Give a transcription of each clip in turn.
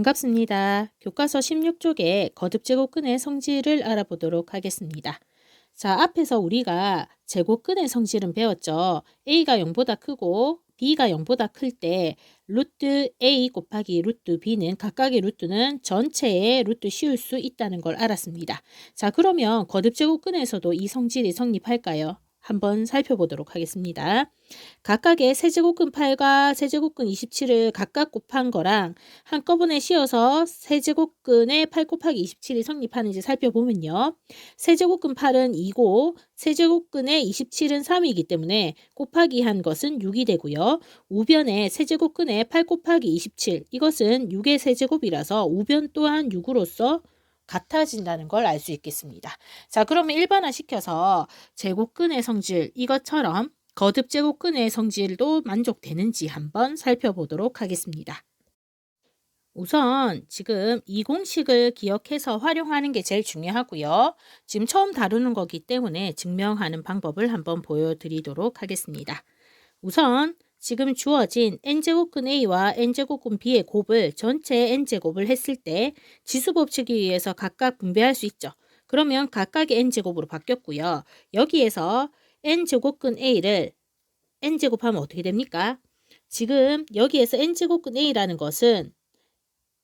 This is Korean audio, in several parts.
반갑습니다. 교과서 16쪽의 거듭제곱근의 성질을 알아보도록 하겠습니다. 자, 앞에서 우리가 제곱근의 성질은 배웠죠. A가 0보다 크고 B가 0보다 클 때 루트 A 곱하기 루트 B는 각각의 루트는 전체의 루트 씌울 수 있다는 걸 알았습니다. 자, 그러면 거듭제곱근에서도 이 성질이 성립할까요? 한번 살펴보도록 하겠습니다. 각각의 세제곱근 8과 세제곱근 27을 각각 곱한 거랑 한꺼번에 씌워서 세제곱근의 8 곱하기 27이 성립하는지 살펴보면요. 세제곱근 8은 2고 세제곱근의 27은 3이기 때문에 곱하기 한 것은 6이 되고요. 우변의 세제곱근의 8 곱하기 27 이것은 6의 세제곱이라서 우변 또한 6으로서 같아진다는 걸 알 수 있겠습니다. 자, 그러면 일반화시켜서 제곱근의 성질 이것처럼 거듭제곱근의 성질도 만족되는지 한번 살펴보도록 하겠습니다. 우선 지금 이 공식을 기억해서 활용하는 게 제일 중요하고요. 지금 처음 다루는 거기 때문에 증명하는 방법을 한번 보여드리도록 하겠습니다. 우선 지금 주어진 n제곱근 A와 n제곱근 B의 곱을 전체 n제곱을 했을 때 지수법칙에 의해서 각각 분배할 수 있죠. 그러면 각각의 n제곱으로 바뀌었고요. 여기에서 n제곱근 A를 n제곱하면 어떻게 됩니까? 지금 여기에서 n제곱근 A라는 것은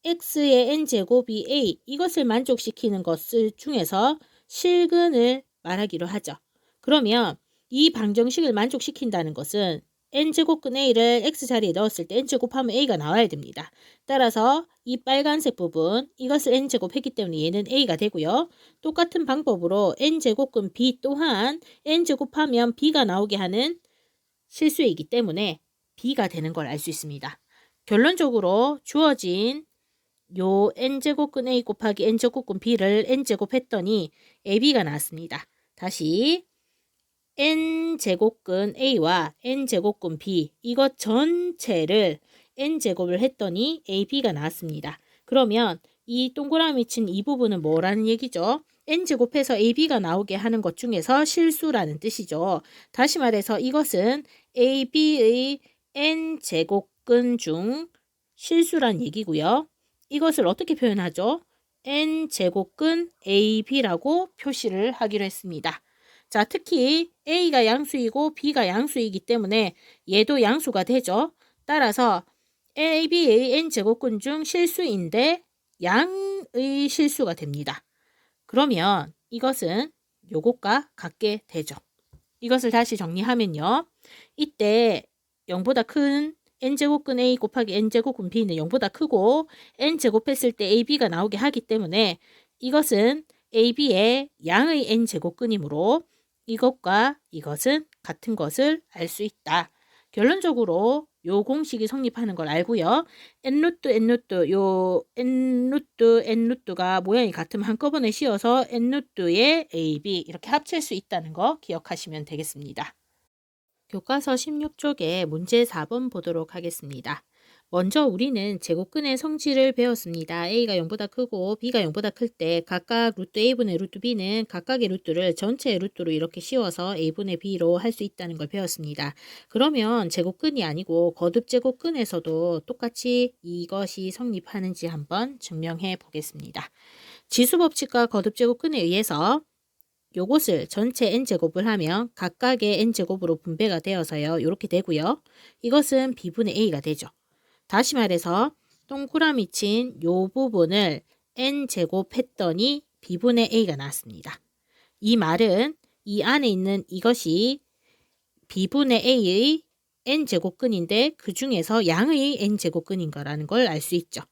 x의 n제곱이 A 이것을 만족시키는 것을 중에서 실근을 말하기로 하죠. 그러면 이 방정식을 만족시킨다는 것은 n제곱근 A를 x자리에 넣었을 때 n제곱하면 A가 나와야 됩니다. 따라서 이 빨간색 부분 이것을 n제곱했기 때문에 얘는 A가 되고요. 똑같은 방법으로 n제곱근 B 또한 n제곱하면 B가 나오게 하는 실수이기 때문에 B가 되는 걸 알 수 있습니다. 결론적으로 주어진 요 n제곱근 A 곱하기 n제곱근 B를 n제곱 했더니 AB가 나왔습니다. 다시 n제곱근 A와 n제곱근 B 이것 전체를 n제곱을 했더니 AB가 나왔습니다. 그러면 이 동그라미 친 이 부분은 뭐라는 얘기죠? n제곱해서 AB가 나오게 하는 것 중에서 실수라는 뜻이죠. 다시 말해서 이것은 AB의 n제곱근 중 실수란 얘기고요. 이것을 어떻게 표현하죠? n제곱근 AB라고 표시를 하기로 했습니다. 자, 특히 A가 양수이고 B가 양수이기 때문에 얘도 양수가 되죠. 따라서 AB의 n제곱근 중 실수인데 양의 실수가 됩니다. 그러면 이것은 요것과 같게 되죠. 이것을 다시 정리하면요. 이때 0보다 큰 n제곱근 A 곱하기 n제곱근 B는 0보다 크고 n제곱했을 때 AB가 나오게 하기 때문에 이것은 AB의 양의 n제곱근이므로 이것과 이것은 같은 것을 알 수 있다. 결론적으로 요 공식이 성립하는 걸 알고요. n루트 n루트 요 n루트 n루트가 모양이 같으면 한꺼번에 씌워서 n루트의 AB 이렇게 합칠 수 있다는 거 기억하시면 되겠습니다. 교과서 16쪽의 문제 4번 보도록 하겠습니다. 먼저 우리는 제곱근의 성질을 배웠습니다. A가 0보다 크고 B가 0보다 클 때 각각 루트 A분의 루트 B는 각각의 루트를 전체의 루트로 이렇게 씌워서 A분의 B로 할 수 있다는 걸 배웠습니다. 그러면 제곱근이 아니고 거듭제곱근에서도 똑같이 이것이 성립하는지 한번 증명해 보겠습니다. 지수법칙과 거듭제곱근에 의해서 요것을 전체 n제곱을 하면 각각의 n제곱으로 분배가 되어서요. 이렇게 되고요. 이것은 b분의 a가 되죠. 다시 말해서 동그라미 친 요 부분을 n제곱 했더니 b분의 a가 나왔습니다. 이 말은 이 안에 있는 이것이 b분의 a의 n제곱근인데 그 중에서 양의 n제곱근인 거라는 걸 알 수 있죠.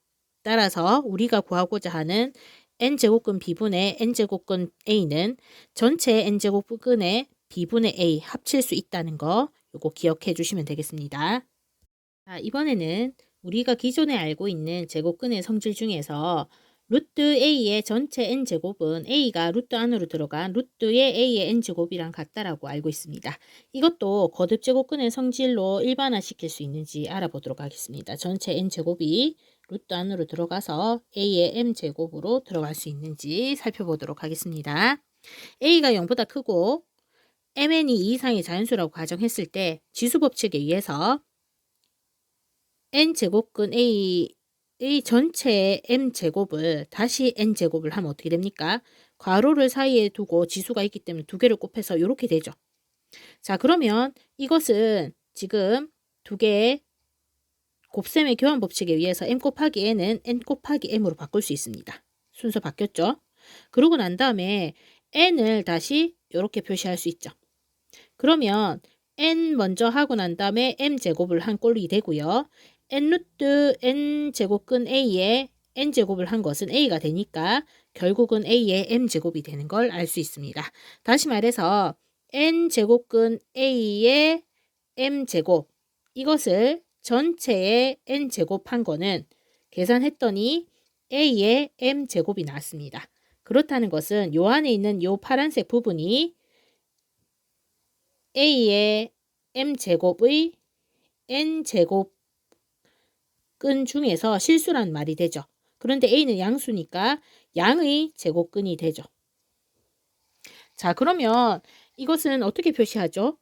따라서 우리가 구하고자 하는 n제곱근 b분의 n제곱근 a는 전체 n제곱근의 b분의 a 합칠 수 있다는 거 요거 기억해 주시면 되겠습니다. 자, 이번에는 우리가 기존에 알고 있는 제곱근의 성질 중에서 루트 a의 전체 n제곱은 a가 루트 안으로 들어간 루트의 a의 n제곱이랑 같다라고 알고 있습니다. 이것도 거듭제곱근의 성질로 일반화시킬 수 있는지 알아보도록 하겠습니다. 전체 n제곱이 루트 안으로 들어가서 a의 m제곱으로 들어갈 수 있는지 살펴보도록 하겠습니다. a가 0보다 크고 mn이 2 이상의 자연수라고 가정했을 때 지수법칙에 의해서 n제곱근 a의 이 전체의 m제곱을 다시 n제곱을 하면 어떻게 됩니까? 괄호를 사이에 두고 지수가 있기 때문에 두 개를 곱해서 이렇게 되죠. 자, 그러면 이것은 지금 두 개의 곱셈의 교환 법칙에 의해서 m 곱하기 n은 n 곱하기 m으로 바꿀 수 있습니다. 순서 바뀌었죠? 그러고 난 다음에 n을 다시 이렇게 표시할 수 있죠. 그러면 n 먼저 하고 난 다음에 m제곱을 한 꼴이 되고요. n루트 n제곱근 a에 n제곱을 한 것은 a가 되니까 결국은 a의 m제곱이 되는 걸 알 수 있습니다. 다시 말해서 n제곱근 a의 m제곱, 이것을 전체의 n제곱 한 거는 계산했더니 a의 m제곱이 나왔습니다. 그렇다는 것은 요 안에 있는 요 파란색 부분이 a의 m제곱의 n제곱 근 중에서 실수란 말이 되죠. 그런데 a는 양수니까 양의 제곱근이 되죠. 자, 그러면 이것은 어떻게 표시하죠?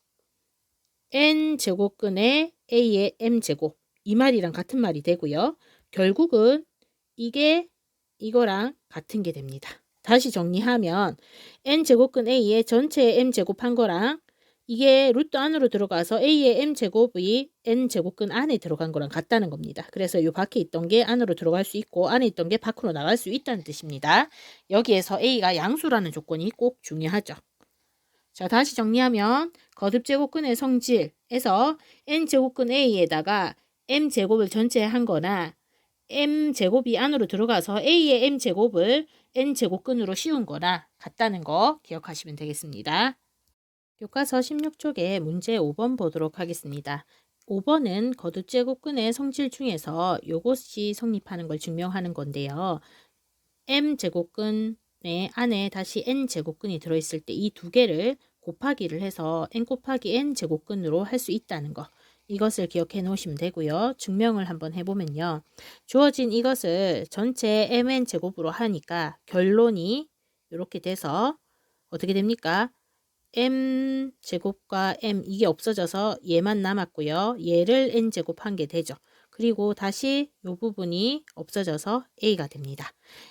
n제곱근의 a의 m제곱, 이 말이랑 같은 말이 되고요. 결국은 이게 이거랑 같은 게 됩니다. 다시 정리하면 n제곱근 a의 전체 m제곱 한 거랑 이게 루트 안으로 들어가서 a의 m제곱이 n제곱근 안에 들어간 거랑 같다는 겁니다. 그래서 이 밖에 있던 게 안으로 들어갈 수 있고 안에 있던 게 밖으로 나갈 수 있다는 뜻입니다. 여기에서 a가 양수라는 조건이 꼭 중요하죠. 자, 다시 정리하면 거듭제곱근의 성질에서 n제곱근 a에다가 m제곱을 전체에 한 거나 m제곱이 안으로 들어가서 a의 m제곱을 n제곱근으로 씌운 거나 같다는 거 기억하시면 되겠습니다. 교과서 16쪽에 문제 5번 보도록 하겠습니다. 5번은 거듭제곱근의 성질 중에서 요것이 성립하는 걸 증명하는 건데요. m제곱근의 안에 다시 n제곱근이 들어있을 때 이 두 개를 곱하기를 해서 n 곱하기 n제곱근으로 할 수 있다는 거. 이것을 기억해 놓으시면 되고요. 증명을 한번 해보면요. 주어진 이것을 전체 mn제곱으로 하니까 결론이 이렇게 돼서 어떻게 됩니까? m제곱과 m 이게 없어져서 얘만 남았고요. 얘를 n제곱 한 게 되죠. 그리고 다시 이 부분이 없어져서 a가 됩니다.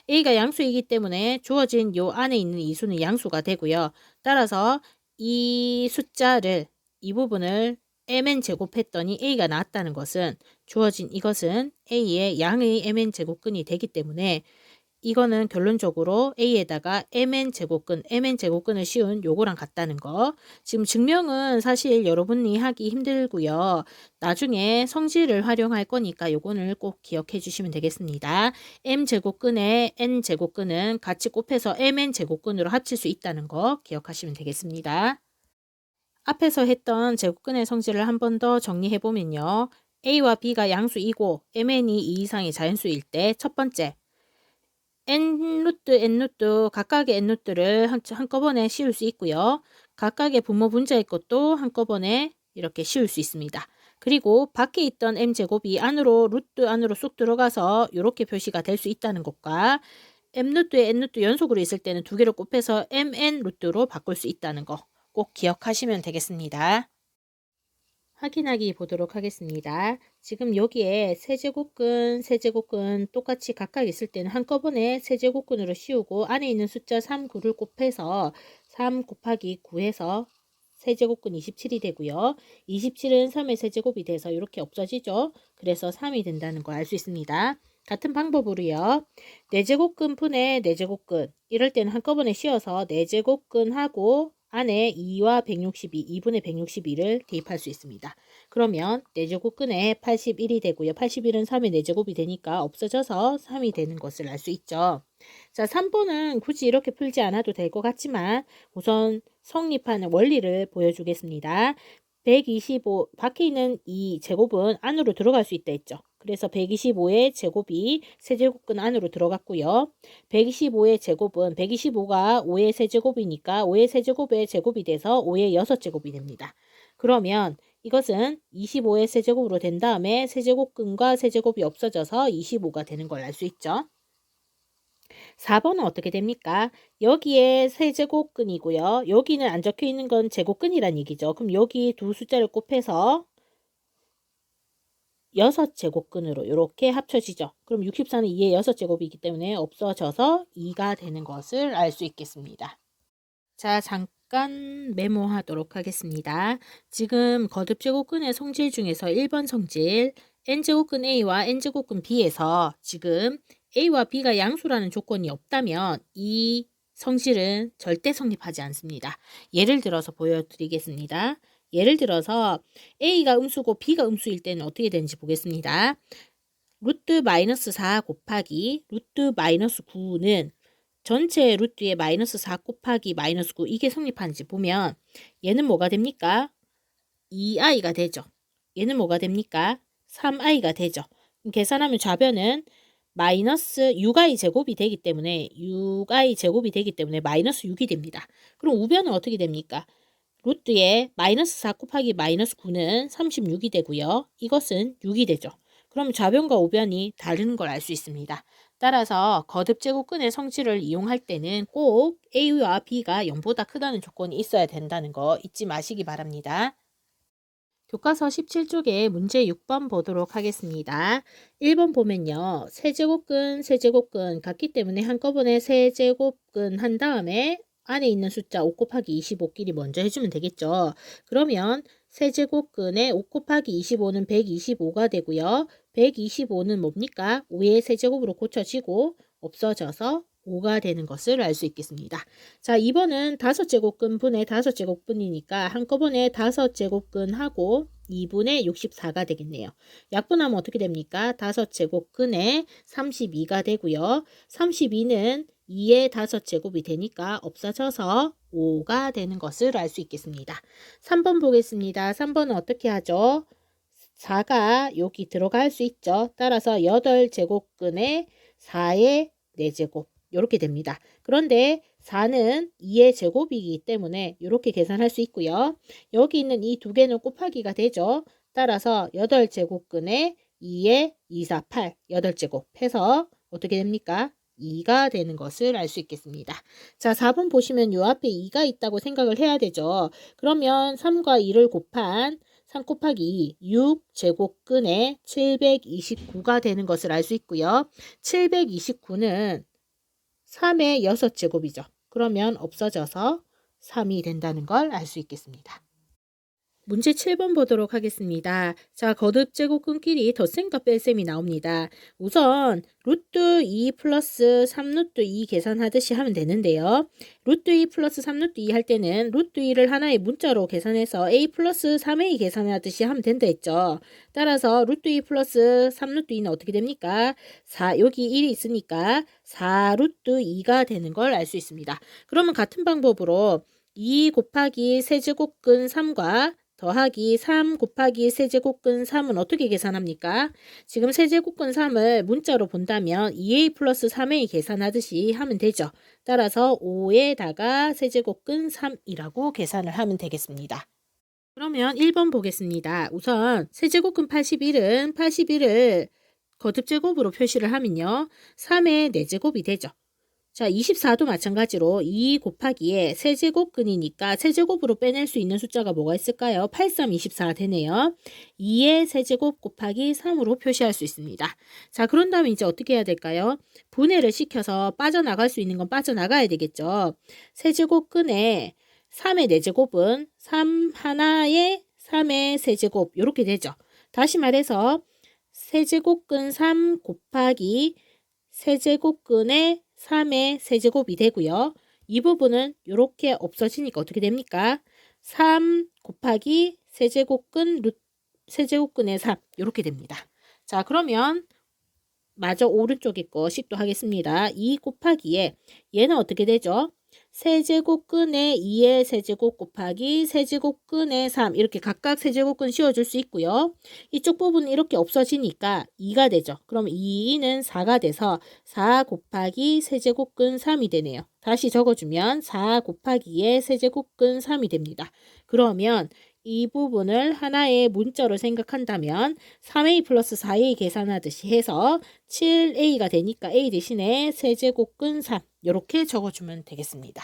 a가 양수이기 때문에 주어진 요 안에 있는 이 수는 양수가 되고요. 따라서 이 숫자를 이 부분을 mn 제곱했더니 a가 나왔다는 것은 주어진 이것은 a의 양의 mn 제곱근이 되기 때문에 이거는 결론적으로 a에다가 mn 제곱근을 씌운 요거랑 같다는 거. 지금 증명은 사실 여러분이 하기 힘들고요. 나중에 성질을 활용할 거니까 요거는 꼭 기억해 주시면 되겠습니다. m제곱근에 n제곱근은 같이 곱해서 mn 제곱근으로 합칠 수 있다는 거 기억하시면 되겠습니다. 앞에서 했던 제곱근의 성질을 한 번 더 정리해 보면요. a와 b가 양수이고 mn이 2 이상의 자연수일 때 첫 번째 n루트 각각의 n루트를 한꺼번에 씌울 수 있고요. 각각의 분모 분자의 것도 한꺼번에 이렇게 씌울 수 있습니다. 그리고 밖에 있던 m제곱이 루트 안으로 쑥 들어가서 이렇게 표시가 될 수 있다는 것과 m루트에 n루트 연속으로 있을 때는 두 개를 곱해서 mn루트로 바꿀 수 있다는 거 꼭 기억하시면 되겠습니다. 확인하기 보도록 하겠습니다. 지금 여기에 세제곱근 똑같이 각각 있을 때는 한꺼번에 세제곱근으로 씌우고 안에 있는 숫자 3, 9를 곱해서 3 곱하기 9해서 세제곱근 27이 되고요. 27은 3의 세제곱이 돼서 이렇게 없어지죠. 그래서 3이 된다는 거 알 수 있습니다. 같은 방법으로요. 4제곱근 분의 4제곱근 이럴 때는 한꺼번에 씌워서 4제곱근하고 안에 2와 162, 2분의 162를 대입할 수 있습니다. 그러면 4제곱근에 81이 되고요. 81은 3의 4제곱이 되니까 없어져서 3이 되는 것을 알 수 있죠. 자, 3번은 굳이 이렇게 풀지 않아도 될 것 같지만 우선 성립하는 원리를 보여주겠습니다. 125, 밖에 있는 이 제곱은 안으로 들어갈 수 있다 했죠. 그래서 125의 제곱이 세제곱근 안으로 들어갔고요. 125의 제곱은 125가 5의 세제곱이니까 5의 세제곱의 제곱이 돼서 5의 6제곱이 됩니다. 그러면 이것은 25의 세제곱으로 된 다음에 세제곱근과 세제곱이 없어져서 25가 되는 걸 알 수 있죠. 4번은 어떻게 됩니까? 여기에 세제곱근이고요. 여기는 안 적혀 있는 건 제곱근이란 얘기죠. 그럼 여기 두 숫자를 곱해서 6제곱근으로 이렇게 합쳐지죠. 그럼 64는 2의 6제곱이기 때문에 없어져서 2가 되는 것을 알 수 있겠습니다. 자, 잠깐 메모하도록 하겠습니다. 지금 거듭제곱근의 성질 중에서 1번 성질 n제곱근 A와 n제곱근 B에서 지금 A와 B가 양수라는 조건이 없다면 이 성질은 절대 성립하지 않습니다. 예를 들어서 보여드리겠습니다. 예를 들어서 A가 음수고 B가 음수일 때는 어떻게 되는지 보겠습니다. 루트 마이너스 4 곱하기 루트 마이너스 9는 전체 루트에 마이너스 4 곱하기 마이너스 9 이게 성립하는지 보면 얘는 뭐가 됩니까? 2i가 되죠. 얘는 뭐가 됩니까? 3i가 되죠. 계산하면 좌변은 마이너스 6i 제곱이 되기 때문에 마이너스 6이 됩니다. 그럼 우변은 어떻게 됩니까? 루트에 마이너스 4 곱하기 마이너스 9는 36이 되고요. 이것은 6이 되죠. 그럼 좌변과 우변이 다른 걸 알 수 있습니다. 따라서 거듭제곱근의 성질을 이용할 때는 꼭 A와 B가 0보다 크다는 조건이 있어야 된다는 거 잊지 마시기 바랍니다. 교과서 17쪽에 문제 6번 보도록 하겠습니다. 1번 보면요. 세제곱근 같기 때문에 한꺼번에 세제곱근 한 다음에 안에 있는 숫자 5 곱하기 25끼리 먼저 해주면 되겠죠. 그러면 세제곱근의 5 곱하기 25는 125가 되고요. 125는 뭡니까? 5의 세제곱으로 고쳐지고 없어져서 5가 되는 것을 알 수 있겠습니다. 자, 2번은 5제곱근 분의 5제곱분이니까 한꺼번에 5제곱근하고 2분의 64가 되겠네요. 약분하면 어떻게 됩니까? 5제곱근에 32가 되고요. 32는 2의 5제곱이 되니까 없어져서 5가 되는 것을 알 수 있겠습니다. 3번 보겠습니다. 3번은 어떻게 하죠? 4가 여기 들어갈 수 있죠. 따라서 8제곱근에 4의 4제곱 이렇게 됩니다. 그런데 4는 2의 제곱이기 때문에 이렇게 계산할 수 있고요. 여기 있는 이 두 개는 곱하기가 되죠. 따라서 8제곱근에 2의 2, 4, 8, 8제곱 해서 어떻게 됩니까? 2가 되는 것을 알 수 있겠습니다. 자, 4번 보시면 요 앞에 2가 있다고 생각을 해야 되죠. 그러면 3과 2를 곱한 3 곱하기 2, 6제곱근에 729가 되는 것을 알 수 있고요. 729는 3의 6제곱이죠. 그러면 없어져서 3이 된다는 걸 알 수 있겠습니다. 문제 7번 보도록 하겠습니다. 자, 거듭제곱근끼리 덧셈과 뺄셈이 나옵니다. 우선 루트 2 플러스 3루트 2 계산하듯이 하면 되는데요. 루트 2 플러스 3루트 2 할 때는 루트 2를 하나의 문자로 계산해서 a 플러스 3a 계산하듯이 하면 된다 했죠. 따라서 루트 2 플러스 3루트 2는 어떻게 됩니까? 4, 여기 1이 있으니까 4루트 2가 되는 걸 알 수 있습니다. 그러면 같은 방법으로 2 곱하기 세제곱근 3과 더하기 3 곱하기 세제곱근 3은 어떻게 계산합니까? 지금 세제곱근 3을 문자로 본다면 2a 플러스 3a 계산하듯이 하면 되죠. 따라서 5에다가 세제곱근 3이라고 계산을 하면 되겠습니다. 그러면 1번 보겠습니다. 우선 세제곱근 81을 거듭제곱으로 표시를 하면요. 3의 4제곱이 되죠. 자, 24도 마찬가지로 2 곱하기에 세제곱근이니까 세제곱으로 빼낼 수 있는 숫자가 뭐가 있을까요? 8, 3, 24 되네요. 2의 세제곱 곱하기 3으로 표시할 수 있습니다. 자, 그런 다음에 이제 어떻게 해야 될까요? 분해를 시켜서 빠져나갈 수 있는 건 빠져나가야 되겠죠. 세제곱근에 3의 4제곱은 3 하나에 3의 세제곱 이렇게 되죠. 다시 말해서 세제곱근 3 곱하기 세제곱근의 3의 세제곱이 되고요. 이 부분은 이렇게 없어지니까 어떻게 됩니까? 3 곱하기 세제곱근의 3 이렇게 됩니다. 자, 그러면 마저 오른쪽에 거 식도하겠습니다. 2 곱하기에 얘는 어떻게 되죠? 세제곱근의 2의 세제곱 곱하기 세제곱근의 3 이렇게 각각 세제곱근 씌워줄 수 있고요. 이쪽 부분은 이렇게 없어지니까 2가 되죠. 그럼 2는 4가 돼서 4 곱하기 세제곱근 3이 되네요. 다시 적어주면 4 곱하기의 세제곱근 3이 됩니다. 그러면 이 부분을 하나의 문자로 생각한다면 3a 플러스 4a 계산하듯이 해서 7a가 되니까 a 대신에 세제곱근 3 이렇게 적어주면 되겠습니다.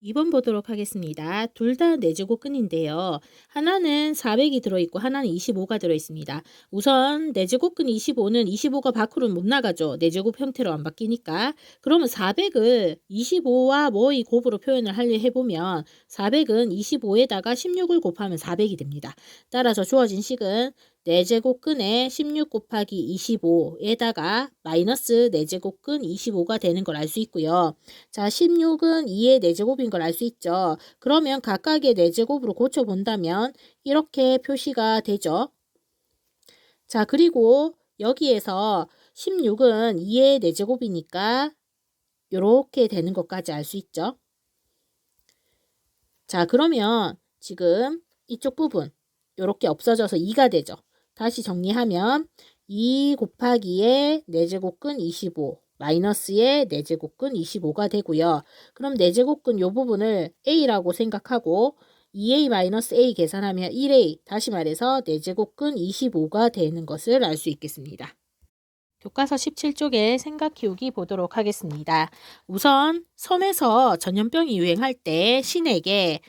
2번 보도록 하겠습니다. 둘 다 4제곱근인데요. 하나는 400이 들어있고 하나는 25가 들어있습니다. 우선 4제곱근 25는 25가 밖으로 못 나가죠. 4제곱 형태로 안 바뀌니까. 그러면 400을 25와 뭐의 곱으로 표현을 하려 해보면 400은 25에다가 16을 곱하면 400이 됩니다. 따라서 주어진 식은 4제곱근에 16 곱하기 25에다가 마이너스 4제곱근 25가 되는 걸 알 수 있고요. 자, 16은 2의 4제곱인 걸 알 수 있죠. 그러면 각각의 4제곱으로 고쳐본다면 이렇게 표시가 되죠. 자, 그리고 여기에서 16은 2의 4제곱이니까 이렇게 되는 것까지 알 수 있죠. 자, 그러면 지금 이쪽 부분 이렇게 없어져서 2가 되죠. 다시 정리하면 2 곱하기의 4제곱근 25 마이너스의 4제곱근 25가 되고요. 그럼 4제곱근 이 부분을 A라고 생각하고 2A-A 계산하면 1A, 다시 말해서 4제곱근 25가 되는 것을 알 수 있겠습니다. 교과서 17쪽에 생각 키우기 보도록 하겠습니다. 우선 섬에서 전염병이 유행할 때 신에게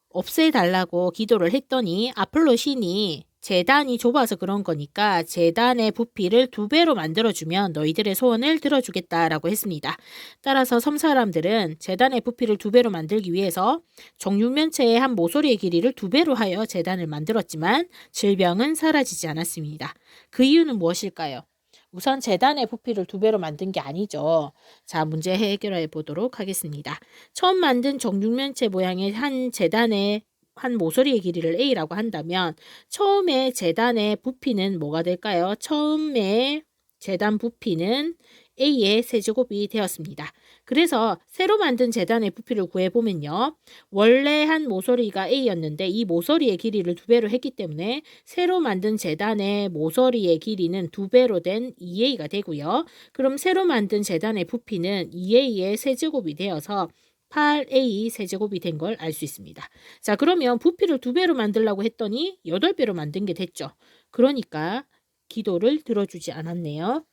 없애달라고 기도를 했더니 아폴로 신이 재단이 좁아서 그런 거니까 재단의 부피를 2배로 만들어주면 너희들의 소원을 들어주겠다라고 했습니다. 따라서 섬 사람들은 재단의 부피를 2배로 만들기 위해서 정육면체의 한 모서리의 길이를 2배로 하여 재단을 만들었지만 질병은 사라지지 않았습니다. 그 이유는 무엇일까요? 우선 재단의 부피를 2배로 만든 게 아니죠. 자, 문제 해결해 보도록 하겠습니다. 처음 만든 정육면체 모양의 한 재단의 한 모서리의 길이를 A라고 한다면 처음에 재단의 부피는 뭐가 될까요? 처음에 재단 부피는 A의 세제곱이 되었습니다. 그래서 새로 만든 재단의 부피를 구해보면요. 원래 한 모서리가 A였는데 이 모서리의 길이를 2배로 했기 때문에 새로 만든 재단의 모서리의 길이는 2배로 된 2A가 되고요. 그럼 새로 만든 재단의 부피는 2A의 세제곱이 되어서 8A 세제곱이 된 걸 알 수 있습니다. 자, 그러면 부피를 2배로 만들려고 했더니 8배로 만든 게 됐죠. 그러니까 기도를 들어주지 않았네요.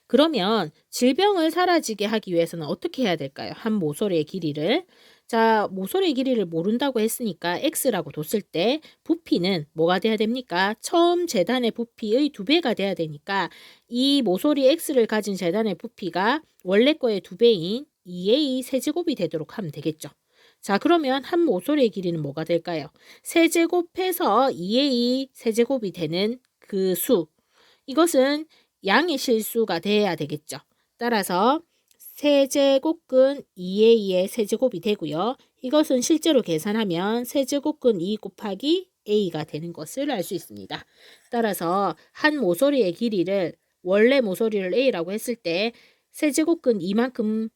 그러면 질병을 사라지게 하기 위해서는 어떻게 해야 될까요? 한 모서리의 길이를. 자, 모서리의 길이를 모른다고 했으니까 x라고 뒀을 때 부피는 뭐가 돼야 됩니까? 처음 재단의 부피의 2배가 돼야 되니까 이 모서리 x를 가진 재단의 부피가 원래 거의 2배인 2a 세제곱이 되도록 하면 되겠죠. 자, 그러면 한 모서리의 길이는 뭐가 될까요? 세제곱해서 2a 세제곱이 되는 그 수. 이것은 양의 실수가 돼야 되겠죠. 따라서 세제곱근 2a의 세제곱이 되고요. 이것은 실제로 계산하면 세제곱근 2 곱하기 a가 되는 것을 알 수 있습니다. 따라서 한 모서리의 길이를 원래 모서리를 a라고 했을 때 세제곱근 2만큼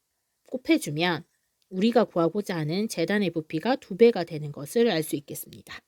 곱해주면 우리가 구하고자 하는 재단의 부피가 2배가 되는 것을 알 수 있겠습니다.